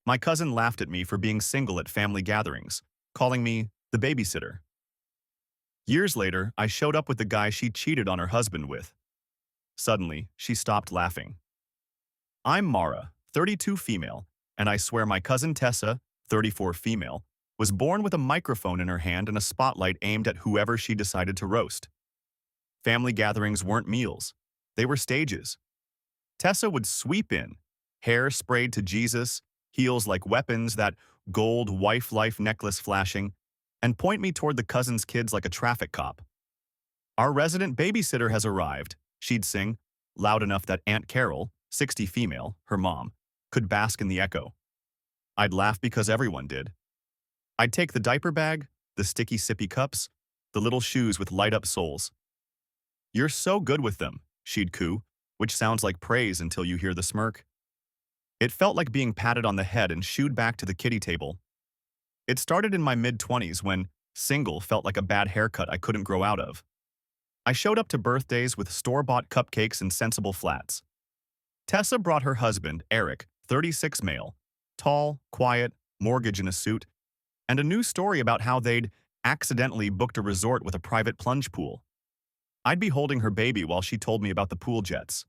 My cousin laughed at me for being single at family gatherings, calling me the babysitter. Years later, I showed up with the guy she cheated on her husband with. Suddenly, she stopped laughing. I'm Mara, 32 female, and I swear my cousin Tessa, 34 female, was born with a microphone in her hand and a spotlight aimed at whoever she decided to roast. Family gatherings weren't meals. They were stages. Tessa would sweep in, hair sprayed to Jesus, heels like weapons, that gold wife life necklace flashing, and point me toward the cousin's kids like a traffic cop. Our resident babysitter has arrived, she'd sing, loud enough that Aunt Carol, 60 female, her mom, could bask in the echo. I'd laugh because everyone did. I'd take the diaper bag, the sticky sippy cups, the little shoes with light-up soles. You're so good with them, she'd coo, which sounds like praise until you hear the smirk. It felt like being patted on the head and shooed back to the kiddie table. It started in my mid-20s when single felt like a bad haircut I couldn't grow out of. I showed up to birthdays with store-bought cupcakes and sensible flats. Tessa brought her husband, Eric, 36 male, tall, quiet, mortgage in a suit, and a new story about how they'd accidentally booked a resort with a private plunge pool. I'd be holding her baby while she told me about the pool jets.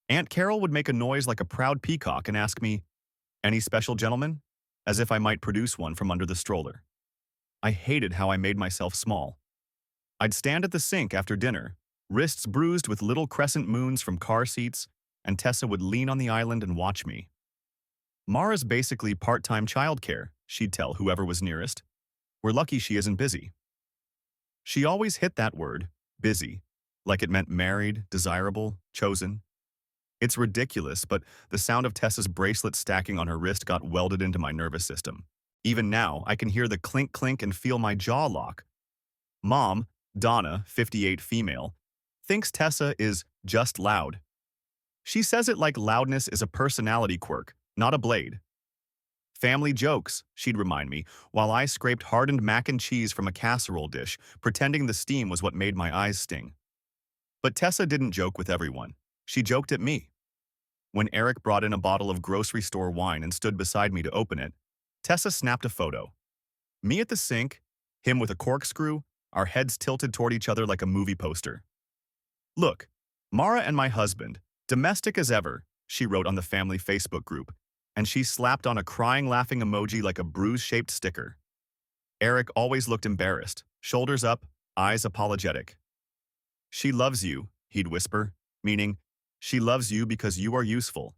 Aunt Carol would make a noise like a proud peacock and ask me, "Any special gentlemen?" as if I might produce one from under the stroller. I hated how I made myself small. I'd stand at the sink after dinner, wrists bruised with little crescent moons from car seats, and Tessa would lean on the island and watch me. Mara's basically part-time childcare, she'd tell whoever was nearest. We're lucky she isn't busy. She always hit that word, busy, like it meant married, desirable, chosen. It's ridiculous, but the sound of Tessa's bracelet stacking on her wrist got welded into my nervous system. Even now, I can hear the clink-clink and feel my jaw lock. Mom, Donna, 58 female, thinks Tessa is just loud. She says it like loudness is a personality quirk, not a blade. Family jokes, she'd remind me, while I scraped hardened mac and cheese from a casserole dish, pretending the steam was what made my eyes sting. But Tessa didn't joke with everyone. She joked at me. When Eric brought in a bottle of grocery store wine and stood beside me to open it, Tessa snapped a photo. Me at the sink, him with a corkscrew, our heads tilted toward each other like a movie poster. Look, Mara and my husband, domestic as ever, she wrote on the family Facebook group, and she slapped on a crying laughing emoji like a bruise-shaped sticker. Eric always looked embarrassed, shoulders up, eyes apologetic. She loves you, he'd whisper, meaning, she loves you because you are useful.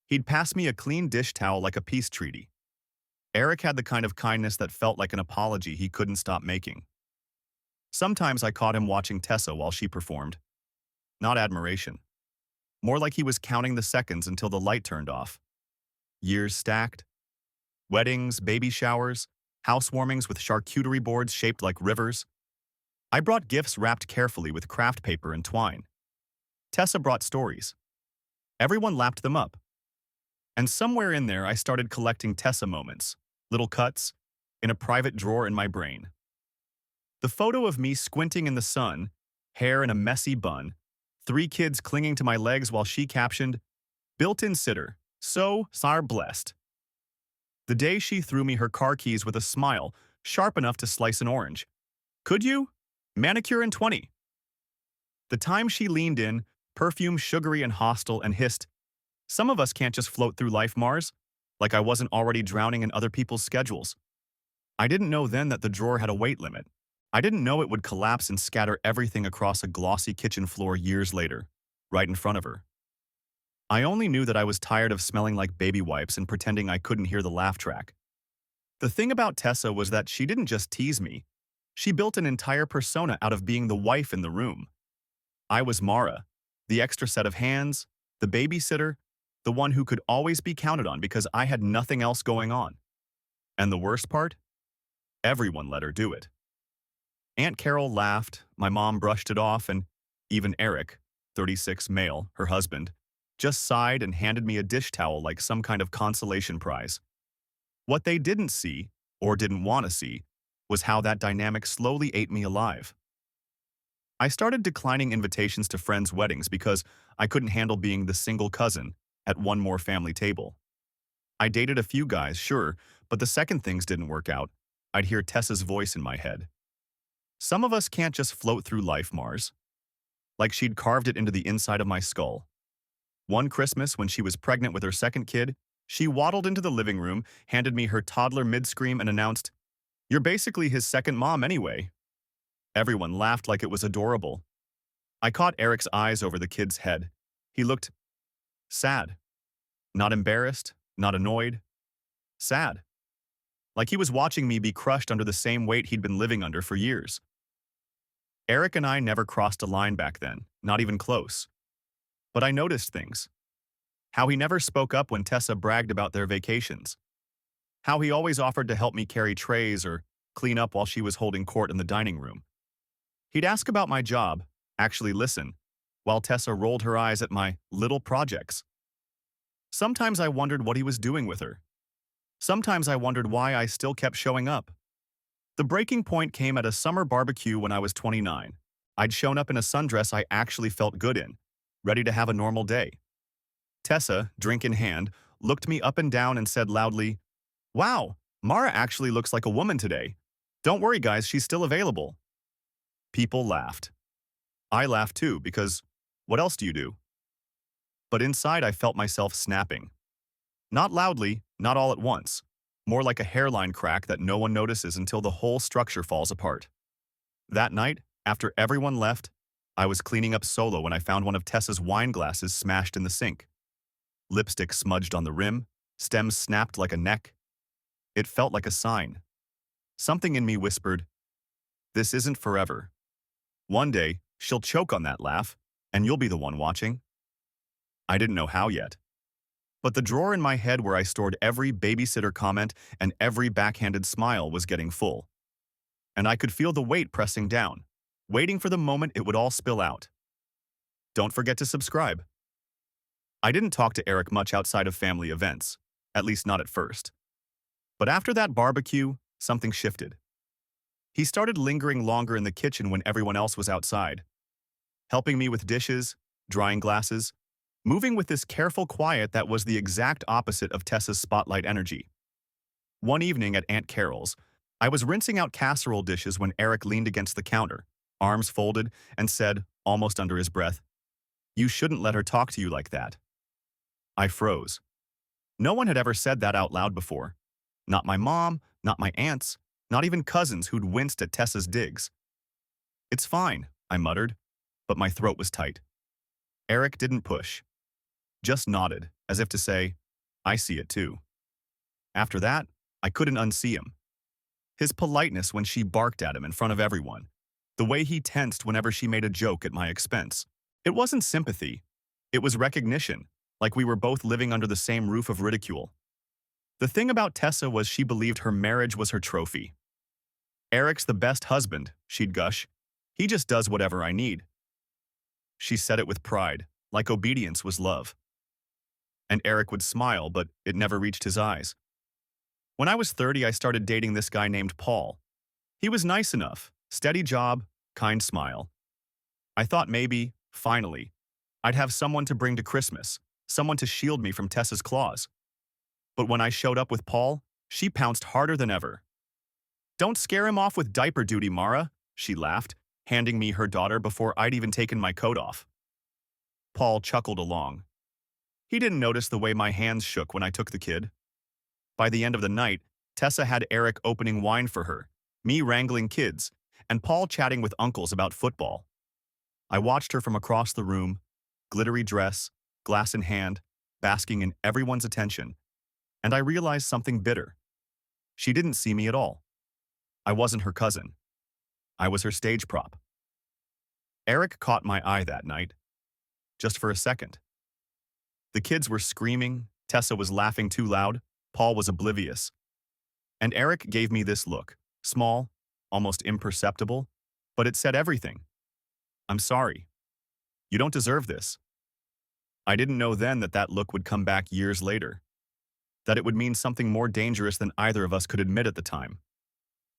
He'd pass me a clean dish towel like a peace treaty. Eric had the kind of kindness that felt like an apology he couldn't stop making. Sometimes I caught him watching Tessa while she performed. Not admiration. More like he was counting the seconds until the light turned off. Years stacked. Weddings, baby showers, housewarmings with charcuterie boards shaped like rivers. I brought gifts wrapped carefully with craft paper and twine. Tessa brought stories. Everyone lapped them up. And somewhere in there I started collecting Tessa moments, little cuts, in a private drawer in my brain. The photo of me squinting in the sun, hair in a messy bun, 3 kids clinging to my legs while she captioned, "Built-in sitter, so sar blessed." The day she threw me her car keys with a smile, sharp enough to slice an orange. "Could you? Manicure in 20. The time she leaned in, perfume sugary and hostile, and hissed, "Some of us can't just float through life, Mars," like I wasn't already drowning in other people's schedules. I didn't know then that the drawer had a weight limit. I didn't know it would collapse and scatter everything across a glossy kitchen floor years later, right in front of her. I only knew that I was tired of smelling like baby wipes and pretending I couldn't hear the laugh track. The thing about Tessa was that she didn't just tease me. She built an entire persona out of being the wife in the room. I was Mara, the extra set of hands, the babysitter, the one who could always be counted on because I had nothing else going on. And the worst part? Everyone let her do it. Aunt Carol laughed, my mom brushed it off, and even Eric, 36 male, her husband, just sighed and handed me a dish towel like some kind of consolation prize. What they didn't see, or didn't want to see, was how that dynamic slowly ate me alive. I started declining invitations to friends' weddings because I couldn't handle being the single cousin at one more family table. I dated a few guys, sure, but the second things didn't work out. I'd hear Tessa's voice in my head. Some of us can't just float through life, Mars. Like she'd carved it into the inside of my skull. One Christmas, when she was pregnant with her second kid, she waddled into the living room, handed me her toddler mid-scream and announced, "You're basically his second mom anyway." Everyone laughed like it was adorable. I caught Eric's eyes over the kid's head. He looked sad. Not embarrassed, not annoyed. Sad. Like he was watching me be crushed under the same weight he'd been living under for years. Eric and I never crossed a line back then, not even close. But I noticed things. How he never spoke up when Tessa bragged about their vacations. How he always offered to help me carry trays or clean up while she was holding court in the dining room. He'd ask about my job, actually listen, while Tessa rolled her eyes at my little projects. Sometimes I wondered what he was doing with her. Sometimes I wondered why I still kept showing up. The breaking point came at a summer barbecue when I was 29. I'd shown up in a sundress I actually felt good in, ready to have a normal day. Tessa, drink in hand, looked me up and down and said loudly, "Wow, Mara actually looks like a woman today. Don't worry guys, she's still available." People laughed. I laughed too, because what else do you do? But inside I felt myself snapping. Not loudly, not all at once. More like a hairline crack that no one notices until the whole structure falls apart. That night, after everyone left, I was cleaning up solo when I found one of Tessa's wine glasses smashed in the sink. Lipstick smudged on the rim, stems snapped like a neck. It felt like a sign. Something in me whispered, "This isn't forever. One day, she'll choke on that laugh, and you'll be the one watching." I didn't know how yet. But the drawer in my head where I stored every babysitter comment and every backhanded smile was getting full. And I could feel the weight pressing down, waiting for the moment it would all spill out. Don't forget to subscribe. I didn't talk to Eric much outside of family events, at least not at first. But after that barbecue, something shifted. He started lingering longer in the kitchen when everyone else was outside, helping me with dishes, drying glasses, moving with this careful quiet that was the exact opposite of Tessa's spotlight energy. One evening at Aunt Carol's, I was rinsing out casserole dishes when Eric leaned against the counter, arms folded, and said, almost under his breath, "You shouldn't let her talk to you like that." I froze. No one had ever said that out loud before. Not my mom, not my aunts, not even cousins who'd winced at Tessa's digs. "It's fine," I muttered, but my throat was tight. Eric didn't push. Just nodded, as if to say, "I see it too." After that, I couldn't unsee him. His politeness when she barked at him in front of everyone. The way he tensed whenever she made a joke at my expense. It wasn't sympathy. It was recognition, like we were both living under the same roof of ridicule. The thing about Tessa was she believed her marriage was her trophy. "Eric's the best husband," she'd gush. "He just does whatever I need." She said it with pride, like obedience was love. And Eric would smile, but it never reached his eyes. When I was 30, I started dating this guy named Paul. He was nice enough, steady job, kind smile. I thought maybe, finally, I'd have someone to bring to Christmas, someone to shield me from Tessa's claws. But when I showed up with Paul, she pounced harder than ever. "Don't scare him off with diaper duty, Mara," she laughed, handing me her daughter before I'd even taken my coat off. Paul chuckled along. He didn't notice the way my hands shook when I took the kid. By the end of the night, Tessa had Eric opening wine for her, me wrangling kids, and Paul chatting with uncles about football. I watched her from across the room, glittery dress, glass in hand, basking in everyone's attention, and I realized something bitter. She didn't see me at all. I wasn't her cousin. I was her stage prop. Eric caught my eye that night, just for a second. The kids were screaming, Tessa was laughing too loud, Paul was oblivious. And Eric gave me this look, small, almost imperceptible, but it said everything. "I'm sorry. You don't deserve this." I didn't know then that that look would come back years later, that it would mean something more dangerous than either of us could admit at the time.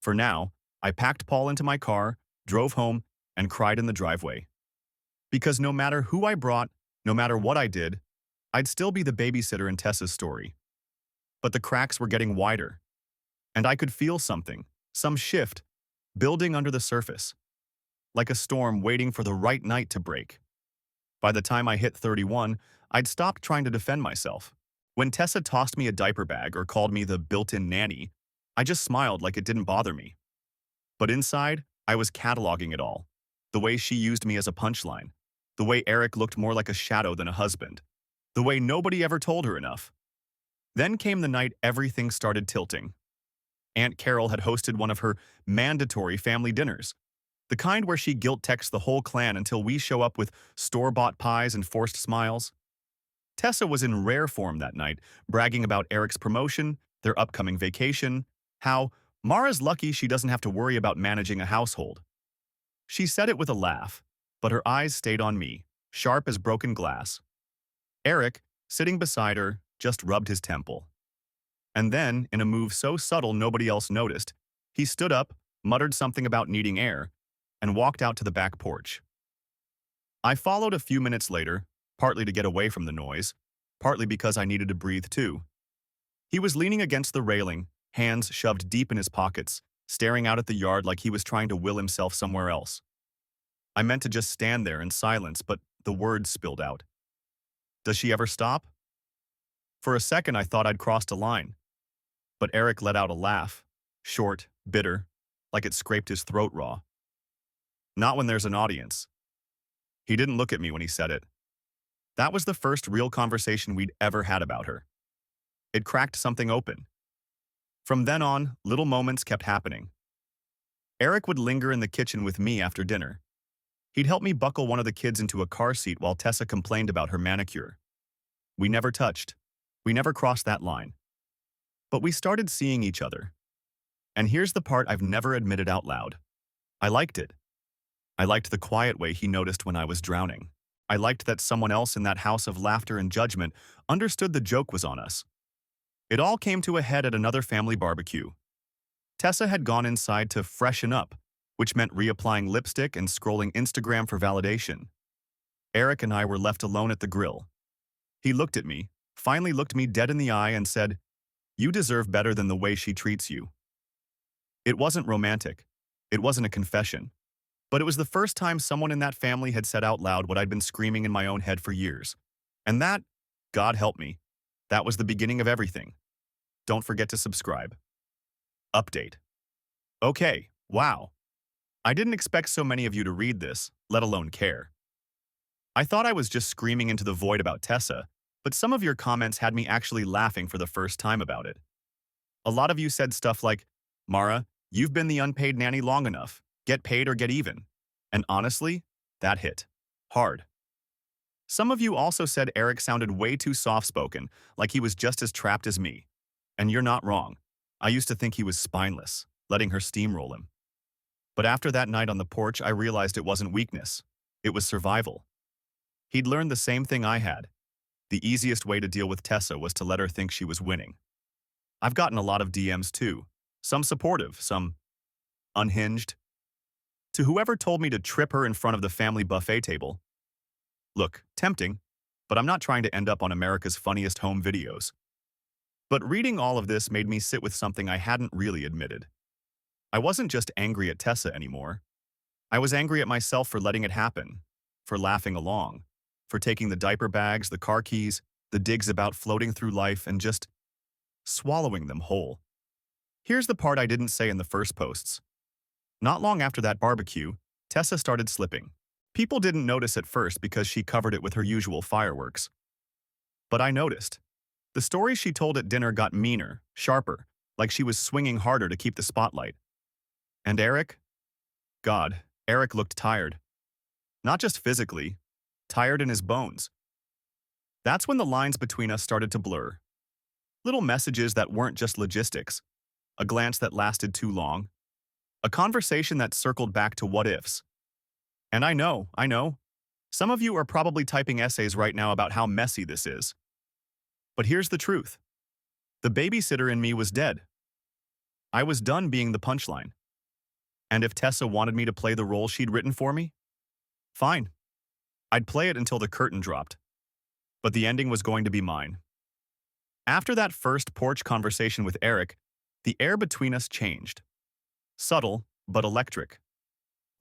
For now, I packed Paul into my car, drove home, and cried in the driveway. Because no matter who I brought, no matter what I did, I'd still be the babysitter in Tessa's story. but the cracks were getting wider, and I could feel something, some shift, building under the surface, like a storm waiting for the right night to break. By the time I hit 31, I'd stopped trying to defend myself. When Tessa tossed me a diaper bag or called me the built-in nanny, I just smiled like it didn't bother me. But inside, I was cataloging it all. The way she used me as a punchline. The way Eric looked more like a shadow than a husband. The way nobody ever told her enough. Then came the night everything started tilting. Aunt Carol had hosted one of her mandatory family dinners. The kind where she guilt-texts the whole clan until we show up with store-bought pies and forced smiles. Tessa was in rare form that night, bragging about Eric's promotion, their upcoming vacation, how Mara's lucky she doesn't have to worry about managing a household. She said it with a laugh, but her eyes stayed on me, sharp as broken glass. Eric, sitting beside her, just rubbed his temple. And then, in a move so subtle nobody else noticed, he stood up, muttered something about needing air, and walked out to the back porch. I followed a few minutes later, partly to get away from the noise, partly because I needed to breathe too. He was leaning against the railing, hands shoved deep in his pockets, staring out at the yard like he was trying to will himself somewhere else. I meant to just stand there in silence, but the words spilled out. Does she ever stop? For a second I thought I'd crossed a line. But Eric let out a laugh, short, bitter, like it scraped his throat raw. Not when there's an audience. He didn't look at me when he said it. That was the first real conversation we'd ever had about her. It cracked something open. From then on, little moments kept happening. Eric would linger in the kitchen with me after dinner. He'd help me buckle one of the kids into a car seat while Tessa complained about her manicure. We never touched. We never crossed that line. But we started seeing each other. And here's the part I've never admitted out loud. I liked it. I liked the quiet way he noticed when I was drowning. I liked that someone else in that house of laughter and judgment understood the joke was on us. It all came to a head at another family barbecue. Tessa had gone inside to freshen up, which meant reapplying lipstick and scrolling Instagram for validation. Eric and I were left alone at the grill. He looked at me, finally looked me dead in the eye and said, "You deserve better than the way she treats you." It wasn't romantic. It wasn't a confession. But it was the first time someone in that family had said out loud what I'd been screaming in my own head for years. And that, God help me, that was the beginning of everything. Don't forget to subscribe. Update. Okay, wow. I didn't expect so many of you to read this, let alone care. I thought I was just screaming into the void about Tessa, but some of your comments had me actually laughing for the first time about it. A lot of you said stuff like, "Mara, you've been the unpaid nanny long enough. Get paid or get even." And honestly, that hit hard. Some of you also said Eric sounded way too soft-spoken, like he was just as trapped as me. And you're not wrong. I used to think he was spineless, letting her steamroll him. But after that night on the porch, I realized it wasn't weakness. It was survival. He'd learned the same thing I had. The easiest way to deal with Tessa was to let her think she was winning. I've gotten a lot of DMs too. Some supportive, some unhinged. To whoever told me to trip her in front of the family buffet table. Look, tempting, but I'm not trying to end up on America's Funniest Home Videos. But reading all of this made me sit with something I hadn't really admitted. I wasn't just angry at Tessa anymore. I was angry at myself for letting it happen, for laughing along, for taking the diaper bags, the car keys, the digs about floating through life and just swallowing them whole. Here's the part I didn't say in the first posts. Not long after that barbecue, Tessa started slipping. People didn't notice at first because she covered it with her usual fireworks. But I noticed. The stories she told at dinner got meaner, sharper, like she was swinging harder to keep the spotlight. And Eric? God, Eric looked tired. Not just physically, tired in his bones. That's when the lines between us started to blur. Little messages that weren't just logistics, a glance that lasted too long, a conversation that circled back to what-ifs. And I know, some of you are probably typing essays right now about how messy this is. But here's the truth. The babysitter in me was dead. I was done being the punchline. And if Tessa wanted me to play the role she'd written for me, fine. I'd play it until the curtain dropped. But the ending was going to be mine. After that first porch conversation with Eric, the air between us changed. Subtle, but electric.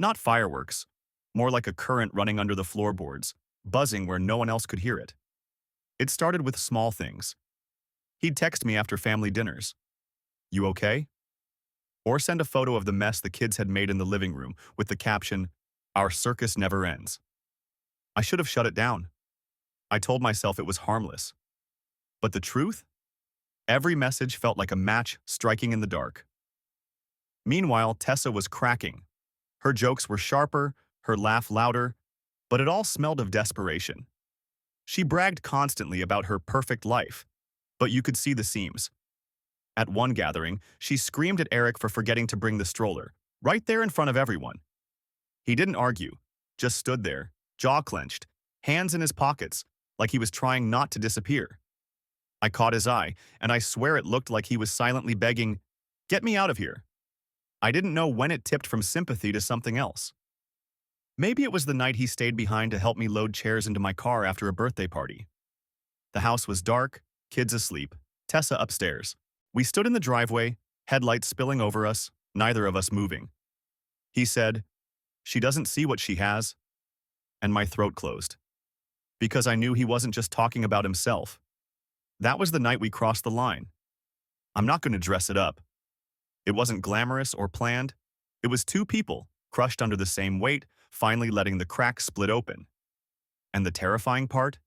Not fireworks, more like a current running under the floorboards, buzzing where no one else could hear it. It started with small things. He'd text me after family dinners. "You okay?" Or send a photo of the mess the kids had made in the living room with the caption, "Our circus never ends." I should have shut it down. I told myself it was harmless. But the truth? Every message felt like a match striking in the dark. Meanwhile, Tessa was cracking. Her jokes were sharper, her laugh louder, but it all smelled of desperation. She bragged constantly about her perfect life, but you could see the seams. At one gathering, she screamed at Eric for forgetting to bring the stroller, right there in front of everyone. He didn't argue, just stood there, jaw clenched, hands in his pockets, like he was trying not to disappear. I caught his eye, and I swear it looked like he was silently begging, "Get me out of here." I didn't know when it tipped from sympathy to something else. Maybe it was the night he stayed behind to help me load chairs into my car after a birthday party. The house was dark, kids asleep, Tessa upstairs. We stood in the driveway, headlights spilling over us, neither of us moving. He said, "She doesn't see what she has," and my throat closed. Because I knew he wasn't just talking about himself. That was the night we crossed the line. I'm not going to dress it up. It wasn't glamorous or planned. It was two people, crushed under the same weight, finally letting the crack split open. And the terrifying part?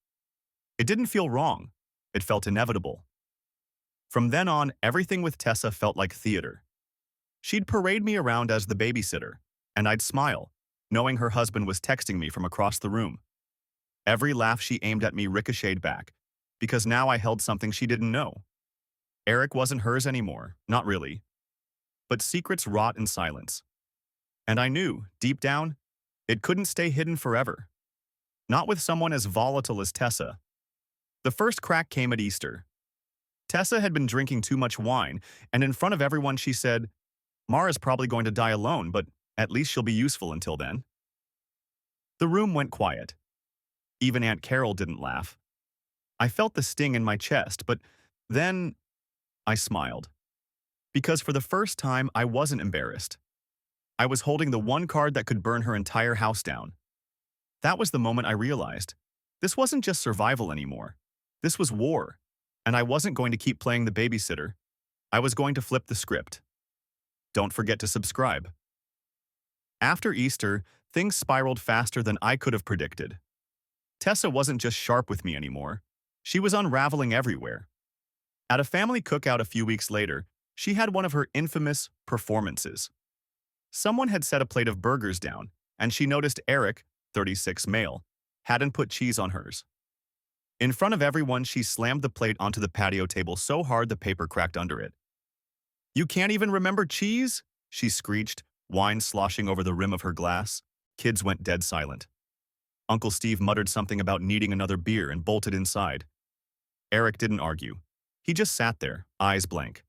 It didn't feel wrong. It felt inevitable. From then on, everything with Tessa felt like theater. She'd parade me around as the babysitter, and I'd smile, knowing her husband was texting me from across the room. Every laugh she aimed at me ricocheted back, because now I held something she didn't know. Eric wasn't hers anymore, not really. But secrets rot in silence. And I knew, deep down, it couldn't stay hidden forever. Not with someone as volatile as Tessa. The first crack came at Easter. Tessa had been drinking too much wine, and in front of everyone she said, "Mara's probably going to die alone, but at least she'll be useful until then." The room went quiet. Even Aunt Carol didn't laugh. I felt the sting in my chest, but then I smiled. Because for the first time, I wasn't embarrassed. I was holding the one card that could burn her entire house down. That was the moment I realized. This wasn't just survival anymore. This was war. And I wasn't going to keep playing the babysitter. I was going to flip the script. Don't forget to subscribe. After Easter, things spiraled faster than I could have predicted. Tessa wasn't just sharp with me anymore. She was unraveling everywhere. At a family cookout a few weeks later, she had one of her infamous performances. Someone had set a plate of burgers down, and she noticed Eric, 36 male, hadn't put cheese on hers. In front of everyone, she slammed the plate onto the patio table so hard the paper cracked under it. "You can't even remember cheese?" she screeched, wine sloshing over the rim of her glass. Kids went dead silent. Uncle Steve muttered something about needing another beer and bolted inside. Eric didn't argue. He just sat there, eyes blank.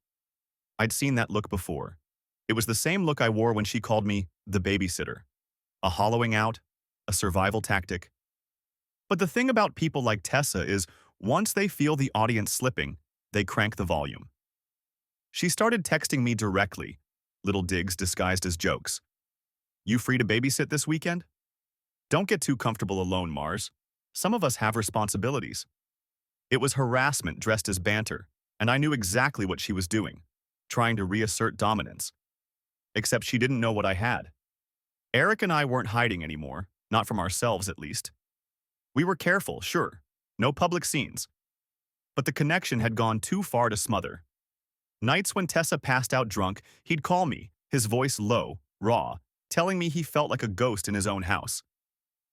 I'd seen that look before. It was the same look I wore when she called me the babysitter. A hollowing out, a survival tactic. But the thing about people like Tessa is, once they feel the audience slipping, they crank the volume. She started texting me directly, little digs disguised as jokes. "You free to babysit this weekend? Don't get too comfortable alone, Mars. Some of us have responsibilities." It was harassment dressed as banter, and I knew exactly what she was doing, trying to reassert dominance. Except she didn't know what I had. Eric and I weren't hiding anymore, not from ourselves at least. We were careful, sure, no public scenes. But the connection had gone too far to smother. Nights when Tessa passed out drunk, he'd call me, his voice low, raw, telling me he felt like a ghost in his own house.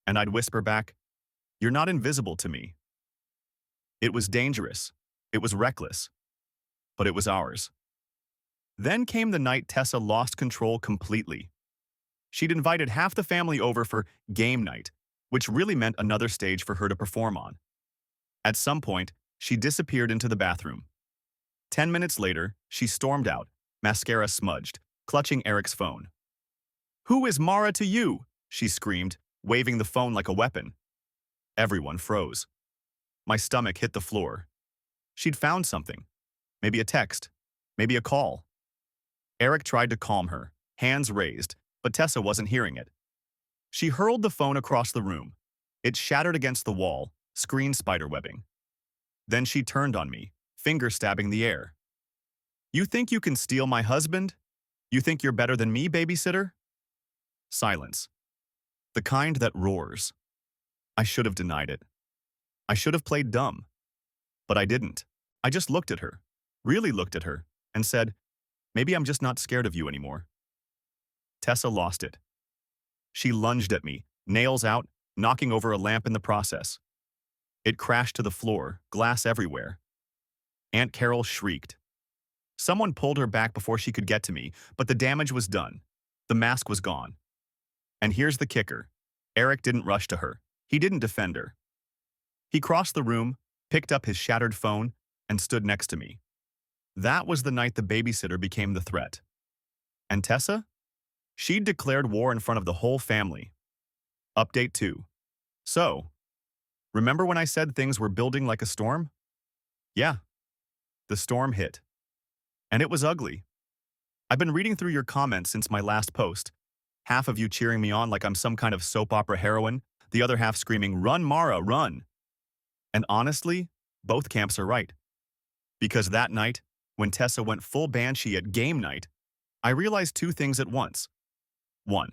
And I'd whisper back, "You're not invisible to me." It was dangerous. It was reckless. But it was ours. Then came the night Tessa lost control completely. She'd invited half the family over for game night, which really meant another stage for her to perform on. At some point, she disappeared into the bathroom. 10 minutes later, she stormed out, mascara smudged, clutching Eric's phone. "Who is Mara to you?" she screamed, waving the phone like a weapon. Everyone froze. My stomach hit the floor. She'd found something. Maybe a text. Maybe a call. Eric tried to calm her, hands raised, but Tessa wasn't hearing it. She hurled the phone across the room. It shattered against the wall, screen spiderwebbing. Then she turned on me, finger stabbing the air. "You think you can steal my husband? You think you're better than me, babysitter?" Silence. The kind that roars. I should have denied it. I should have played dumb. But I didn't. I just looked at her, really looked at her, and said, "Maybe I'm just not scared of you anymore." Tessa lost it. She lunged at me, nails out, knocking over a lamp in the process. It crashed to the floor, glass everywhere. Aunt Carol shrieked. Someone pulled her back before she could get to me, but the damage was done. The mask was gone. And here's the kicker. Eric didn't rush to her. He didn't defend her. He crossed the room, picked up his shattered phone, and stood next to me. That was the night the babysitter became the threat. And Tessa? She'd declared war in front of the whole family. Update 2. So, remember when I said things were building like a storm? Yeah, the storm hit. And it was ugly. I've been reading through your comments since my last post. Half of you cheering me on like I'm some kind of soap opera heroine, the other half screaming, "Run, Mara, run!" And honestly, both camps are right. Because that night, when Tessa went full banshee at game night, I realized two things at once. 1.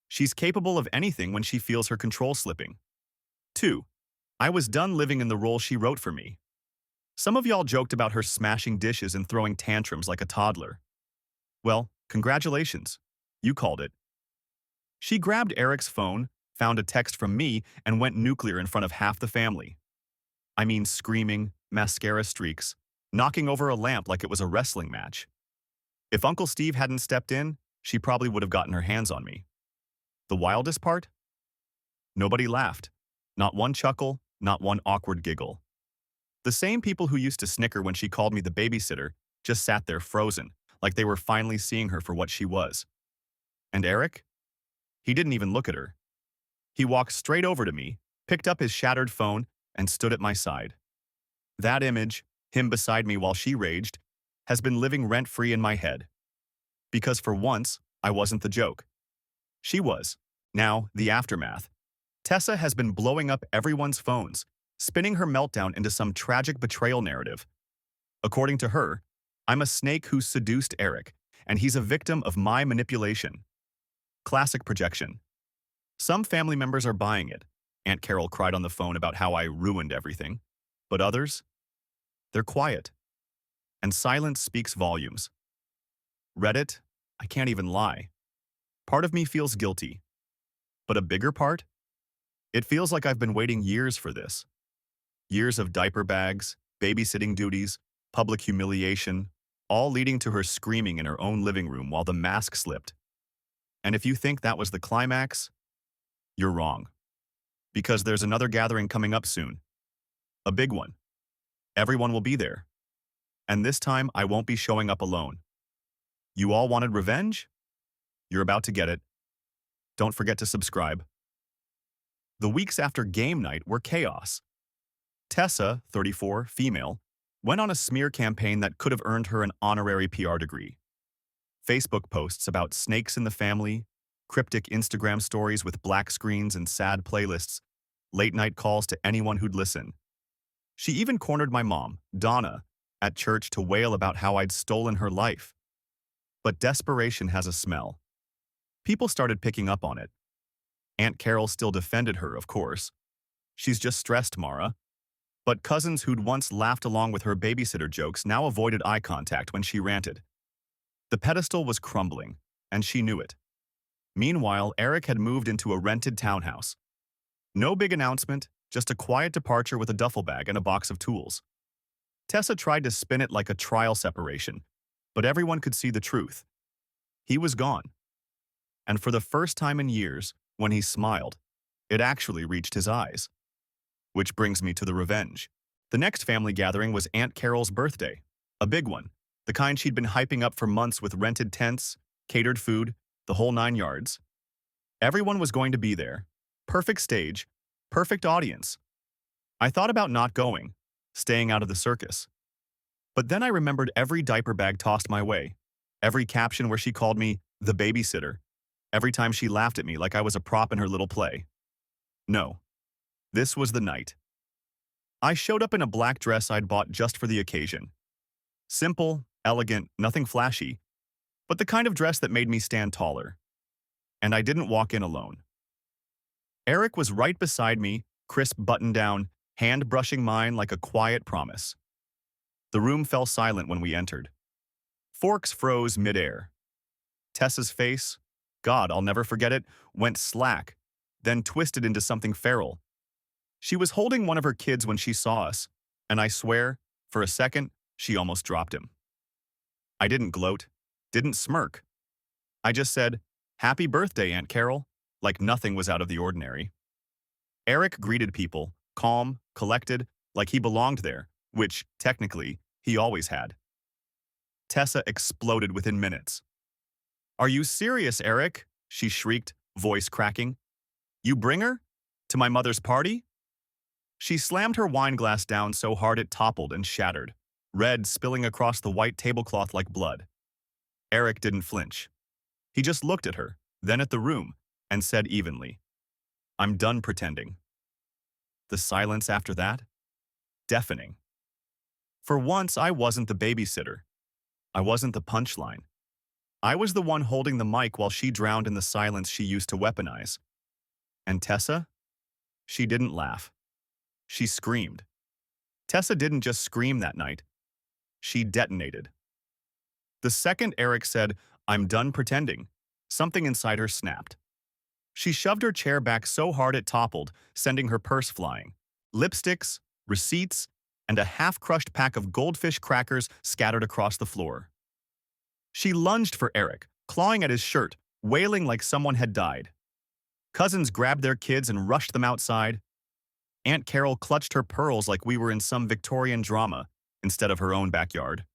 She's capable of anything when she feels her control slipping. 2. I was done living in the role she wrote for me. Some of y'all joked about her smashing dishes and throwing tantrums like a toddler. Well, congratulations. You called it. She grabbed Eric's phone, found a text from me, and went nuclear in front of half the family. I mean screaming, mascara streaks, knocking over a lamp like it was a wrestling match. If Uncle Steve hadn't stepped in, she probably would have gotten her hands on me. The wildest part? Nobody laughed. Not one chuckle, not one awkward giggle. The same people who used to snicker when she called me the babysitter just sat there frozen, like they were finally seeing her for what she was. And Eric? He didn't even look at her. He walked straight over to me, picked up his shattered phone, and stood at my side. That image, him beside me while she raged, has been living rent-free in my head. Because for once, I wasn't the joke. She was. Now, the aftermath. Tessa has been blowing up everyone's phones, spinning her meltdown into some tragic betrayal narrative. According to her, I'm a snake who seduced Eric, and he's a victim of my manipulation. Classic projection. Some family members are buying it. Aunt Carol cried on the phone about how I ruined everything. But others? They're quiet. And silence speaks volumes. Reddit? I can't even lie. Part of me feels guilty. But a bigger part? It feels like I've been waiting years for this. Years of diaper bags, babysitting duties, public humiliation, all leading to her screaming in her own living room while the mask slipped. And if you think that was the climax, you're wrong. Because there's another gathering coming up soon. A big one. Everyone will be there. And this time, I won't be showing up alone. You all wanted revenge? You're about to get it. Don't forget to subscribe. The weeks after game night were chaos. Tessa, 34, female, went on a smear campaign that could have earned her an honorary PR degree. Facebook posts about snakes in the family, cryptic Instagram stories with black screens and sad playlists, late-night calls to anyone who'd listen. She even cornered my mom, Donna, at church to wail about how I'd stolen her life. But desperation has a smell. People started picking up on it. Aunt Carol still defended her, of course. She's just stressed, Mara. But cousins who'd once laughed along with her babysitter jokes now avoided eye contact when she ranted. The pedestal was crumbling, and she knew it. Meanwhile, Eric had moved into a rented townhouse. No big announcement, just a quiet departure with a duffel bag and a box of tools. Tessa tried to spin it like a trial separation, but everyone could see the truth. He was gone. And for the first time in years, when he smiled, it actually reached his eyes. Which brings me to the revenge. The next family gathering was Aunt Carol's birthday, a big one, the kind she'd been hyping up for months with rented tents, catered food, the whole 9 yards. Everyone was going to be there. Perfect stage, perfect audience. I thought about not going, staying out of the circus. But then I remembered every diaper bag tossed my way, every caption where she called me the babysitter, every time she laughed at me like I was a prop in her little play. No, this was the night. I showed up in a black dress I'd bought just for the occasion. Simple, elegant, nothing flashy, but the kind of dress that made me stand taller. And I didn't walk in alone. Eric was right beside me, crisp button down, hand brushing mine like a quiet promise. The room fell silent when we entered. Forks froze midair. Tessa's face, God, I'll never forget it, went slack, then twisted into something feral. She was holding one of her kids when she saw us, and I swear, for a second, she almost dropped him. I didn't gloat, didn't smirk. I just said, "Happy birthday, Aunt Carol," like nothing was out of the ordinary. Eric greeted people, calm, collected, like he belonged there, which, technically, he always had. Tessa exploded within minutes. "Are you serious, Eric?" she shrieked, voice cracking. "You bring her? To my mother's party?" She slammed her wine glass down so hard it toppled and shattered, red spilling across the white tablecloth like blood. Eric didn't flinch. He just looked at her, then at the room, and said evenly, "I'm done pretending." The silence after that? Deafening. For once, I wasn't the babysitter. I wasn't the punchline. I was the one holding the mic while she drowned in the silence she used to weaponize. And Tessa? She didn't laugh. She screamed. Tessa didn't just scream that night. She detonated. The second Eric said, "I'm done pretending," something inside her snapped. She shoved her chair back so hard it toppled, sending her purse flying. Lipsticks, receipts, and a half-crushed pack of goldfish crackers scattered across the floor. She lunged for Eric, clawing at his shirt, wailing like someone had died. Cousins grabbed their kids and rushed them outside. Aunt Carol clutched her pearls like we were in some Victorian drama instead of her own backyard.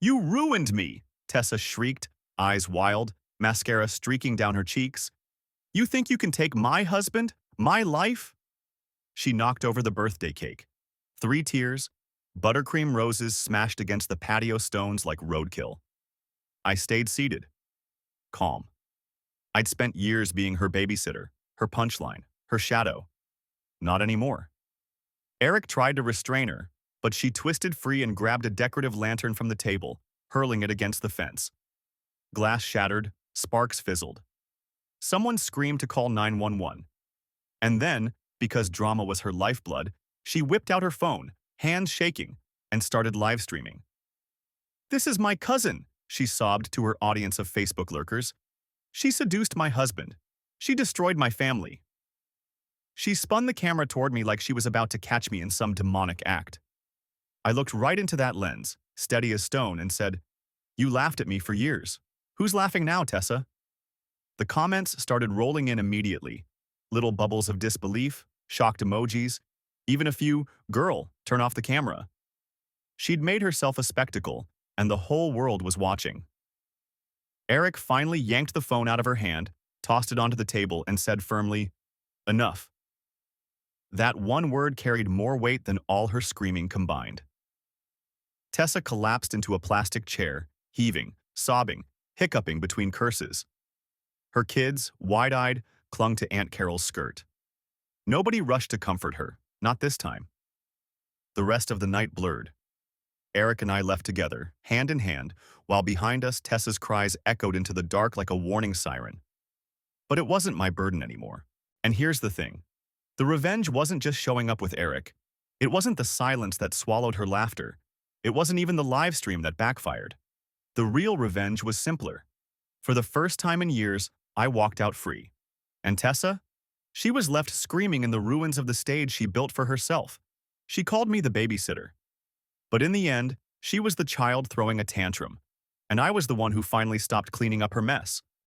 "You ruined me!" Tessa shrieked, eyes wild, mascara streaking down her cheeks. "You think you can take my husband, my life?" She knocked over the birthday cake. 3 tears, buttercream roses smashed against the patio stones like roadkill. I stayed seated, calm. I'd spent years being her babysitter, her punchline, her shadow. Not anymore. Eric tried to restrain her, but she twisted free and grabbed a decorative lantern from the table, hurling it against the fence. Glass shattered, sparks fizzled. Someone screamed to call 911. And then, because drama was her lifeblood, she whipped out her phone, hands shaking, and started live streaming. "This is my cousin," she sobbed to her audience of Facebook lurkers. "She seduced my husband. She destroyed my family." She spun the camera toward me like she was about to catch me in some demonic act. I looked right into that lens, steady as stone, and said, "You laughed at me for years. Who's laughing now, Tessa?" The comments started rolling in immediately. Little bubbles of disbelief, shocked emojis, even a few, "Girl, turn off the camera." She'd made herself a spectacle, and the whole world was watching. Eric finally yanked the phone out of her hand, tossed it onto the table, and said firmly, "Enough." That one word carried more weight than all her screaming combined. Tessa collapsed into a plastic chair, heaving, sobbing, hiccuping between curses. Her kids, wide-eyed, clung to Aunt Carol's skirt. Nobody rushed to comfort her, not this time. The rest of the night blurred. Eric and I left together, hand in hand, while behind us Tessa's cries echoed into the dark like a warning siren. But it wasn't my burden anymore. And here's the thing. The revenge wasn't just showing up with Eric. It wasn't the silence that swallowed her laughter. It wasn't even the live stream that backfired. The real revenge was simpler. For the first time in years, I walked out free. And Tessa? She was left screaming in the ruins of the stage she built for herself. She called me the babysitter. But in the end, she was the child throwing a tantrum. And I was the one who finally stopped cleaning up her mess.